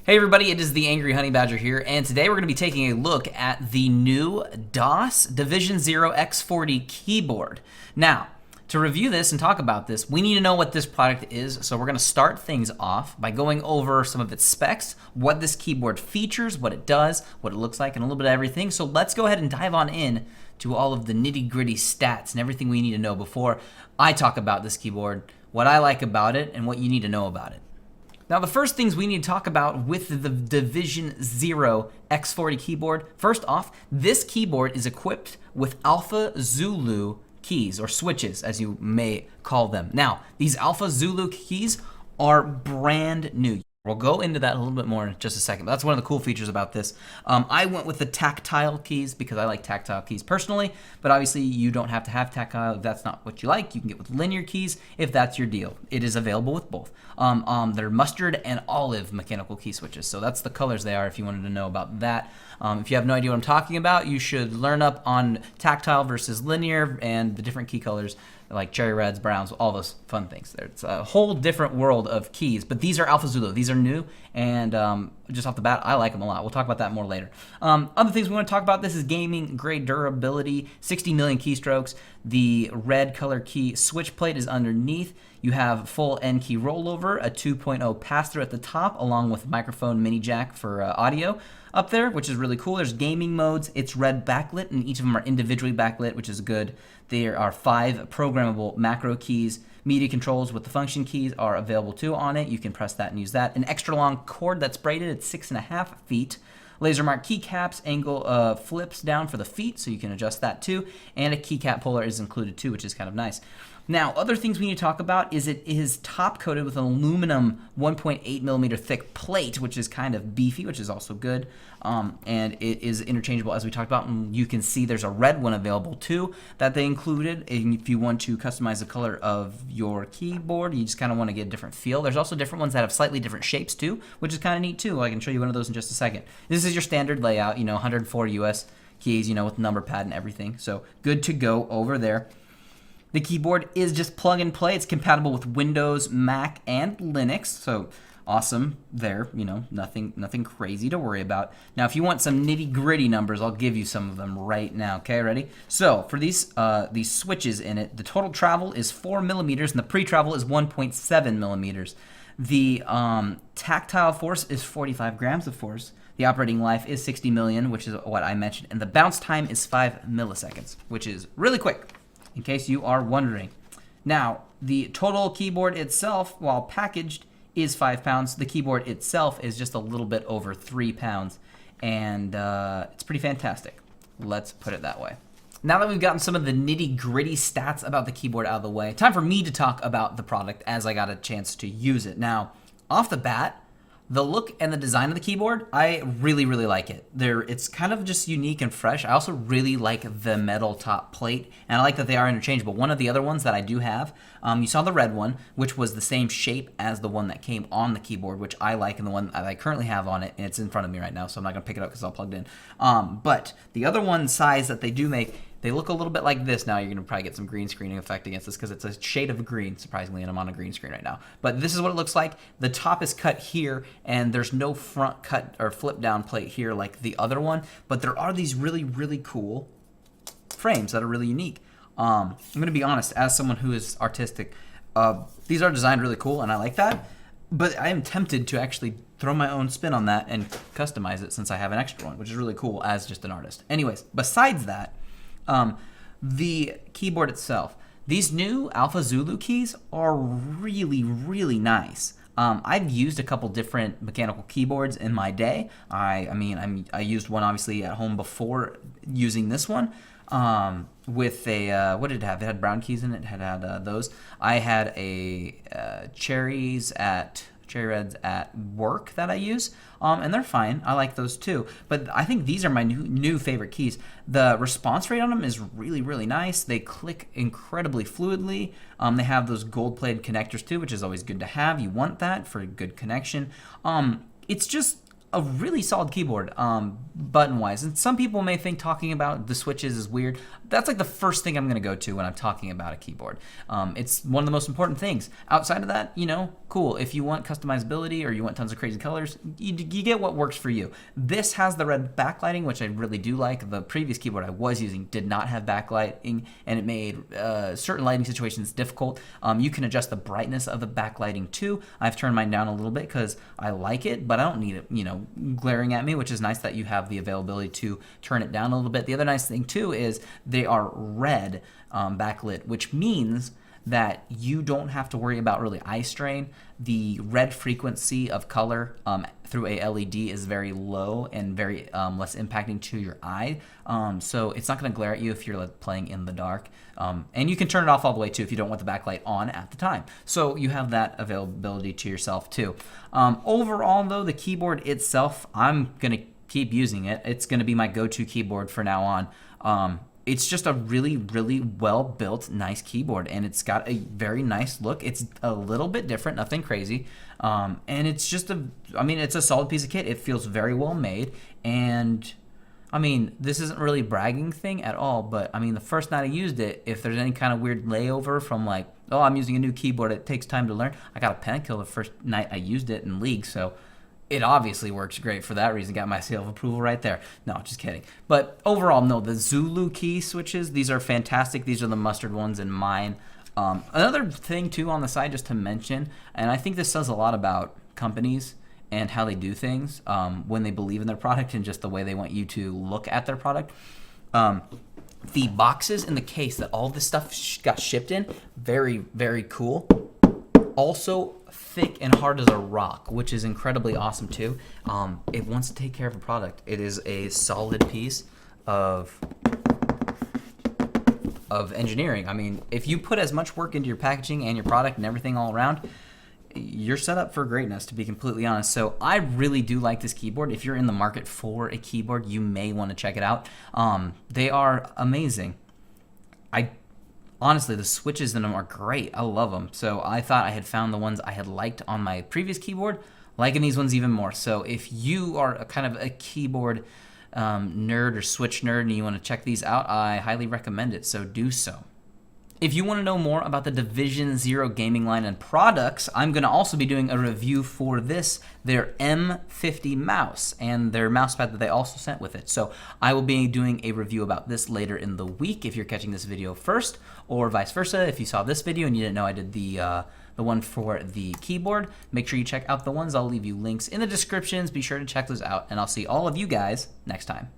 Hey everybody, it is the Angry Honey Badger here, and today we're going to be taking a look at the new DOS Division Zero X40 keyboard. Now, to review this and talk about this, we need to know what this product is, so we're going to start things off by going over some of its specs, what this keyboard features, what it does, what it looks like, and a little bit of everything. So let's go ahead and dive on in to all of the nitty-gritty stats and everything we need to know before I talk about this keyboard, what I like about it, and what you need to know about it. Now, the first things we need to talk about with the Division Zero X40 keyboard, first off, this keyboard is equipped with Alpha Zulu keys, or switches, as you may call them. Now, these Alpha Zulu keys are brand new. We'll go into that a little bit more in just a second, but that's one of the cool features about this. I went with the tactile keys because I like tactile keys personally, but obviously you don't have to have tactile if that's not what you like. You can get with linear keys if that's your deal. It is available with both. They're mustard and olive mechanical key switches, so that's the colors they are if you wanted to know about that. If you have no idea what I'm talking about, you should learn up on tactile versus linear and the different key colors like cherry reds, browns, all those fun things. It's a whole different world of keys, but these are Alpha Zulu. These are new, and just off the bat, I like them a lot. We'll talk about that more later. Other things we want to talk about, this is gaming grade durability, 60 million keystrokes. The red color key switch plate is underneath. You have full N key rollover, a 2.0 pass-through at the top, along with microphone mini jack for audio up there, which is really cool. There's gaming modes. It's red backlit, and each of them are individually backlit, which is good. There are 5 programmable macro keys. Media controls with the function keys are available too on it. You can press that and use that. An extra long cord that's braided at 6.5 feet. Laser mark keycaps, angle flips down for the feet, so you can adjust that too. And a keycap puller is included too, which is kind of nice. Now, other things we need to talk about is it is top coated with an aluminum 1.8 millimeter thick plate, which is kind of beefy, which is also good. And it is interchangeable, as we talked about. And you can see there's a red one available too that they included. And if you want to customize the color of your keyboard, you just kind of want to get a different feel. There's also different ones that have slightly different shapes too, which is kind of neat too. I can show you one of those in just a second. This is your standard layout, 104 US keys, with number pad and everything. So good to go over there. The keyboard is just plug and play. It's compatible with Windows, Mac, and Linux. So awesome there. Nothing crazy to worry about. Now, if you want some nitty gritty numbers, I'll give you some of them right now. Okay, ready? So for these switches in it, the total travel is 4 millimeters, and the pre-travel is 1.7 millimeters. The tactile force is 45 grams of force. The operating life is 60 million, which is what I mentioned, and the bounce time is 5 milliseconds, which is really quick, in case you are wondering. Now, the total keyboard itself, while packaged, is 5 pounds. The keyboard itself is just a little bit over 3 pounds, and it's pretty fantastic. Let's put it that way. Now that we've gotten some of the nitty-gritty stats about the keyboard out of the way, time for me to talk about the product as I got a chance to use it. Now, off the bat, the look and the design of the keyboard, I really, really like it. It's kind of just unique and fresh. I also really like the metal top plate, and I like that they are interchangeable. One of the other ones that I do have, you saw the red one, which was the same shape as the one that came on the keyboard, which I like, and the one that I currently have on it, and it's in front of me right now, so I'm not going to pick it up because it's all plugged in. But the other one size that they do make, they look a little bit like this. Now you're going to probably get some green screening effect against this because it's a shade of green, surprisingly, and I'm on a green screen right now. But this is what it looks like. The top is cut here, and there's no front cut or flip down plate here like the other one. But there are these really, really cool frames that are really unique. I'm going to be honest, as someone who is artistic, these are designed really cool, and I like that. But I am tempted to actually throw my own spin on that and customize it since I have an extra one, which is really cool as just an artist. Anyways, besides that, the keyboard itself, these new Alpha Zulu keys are really, really nice. I've used a couple different mechanical keyboards in my day. I used one obviously at home before using this one. With a, what did it have? It had brown keys in it. It had those. I had a cherry reds at work that I use, and they're fine. I like those too. But I think these are my new favorite keys. The response rate on them is really, really nice. They click incredibly fluidly. They have those gold-plated connectors too, which is always good to have. You want that for a good connection. It's just a really solid keyboard, button-wise. And some people may think talking about the switches is weird. That's like the first thing I'm going to go to when I'm talking about a keyboard. It's one of the most important things. Outside of that, you know, cool. If you want customizability or you want tons of crazy colors, you get what works for you. This has the red backlighting, which I really do like. The previous keyboard I was using did not have backlighting, and it made certain lighting situations difficult. You can adjust the brightness of the backlighting too. I've turned mine down a little bit because I like it, but I don't need it, you know, glaring at me, which is nice that you have the availability to turn it down a little bit. The other nice thing too is they are red backlit, which means that you don't have to worry about really eye strain. The red frequency of color through a LED is very low and very less impacting to your eye. So it's not going to glare at you if you're like playing in the dark. And you can turn it off all the way too if you don't want the backlight on at the time. So you have that availability to yourself too. Overall though, the keyboard itself, I'm going to keep using it. It's going to be my go-to keyboard for now on. It's just a really, really well-built, nice keyboard, and it's got a very nice look. It's a little bit different, nothing crazy, and it's just it's a solid piece of kit. It feels very well made, and I mean, this isn't really a bragging thing at all, but I mean, the first night I used it, if there's any kind of weird layover from like, oh, I'm using a new keyboard, it takes time to learn, I got a panic kill the first night I used it in League, so it obviously works great for that reason. Got my seal of approval right there. No, just kidding. But overall, no, the Zulu key switches, these are fantastic. These are the mustard ones in mine. Another thing, too, on the side just to mention, and I think this says a lot about companies and how they do things when they believe in their product and just the way they want you to look at their product. The boxes in the case that all this stuff got shipped in, very, very cool. Also thick and hard as a rock, which is incredibly awesome too. It wants to take care of a product. It is a solid piece of engineering. I mean, if you put as much work into your packaging and your product and everything all around, you're set up for greatness, to be completely honest. So I really do like this keyboard. If you're in the market for a keyboard, you may want to check it out. They are amazing. Honestly, the switches in them are great. I love them. So I thought I had found the ones I had liked on my previous keyboard, liking these ones even more. So if you are a kind of a keyboard nerd or switch nerd and you want to check these out, I highly recommend it. So do so. If you want to know more about the Division Zero gaming line and products, I'm going to also be doing a review for their M50 mouse, and their mousepad that they also sent with it. So I will be doing a review about this later in the week if you're catching this video first, or vice versa. If you saw this video and you didn't know I did the one for the keyboard, make sure you check out the ones. I'll leave you links in the descriptions. Be sure to check those out, and I'll see all of you guys next time.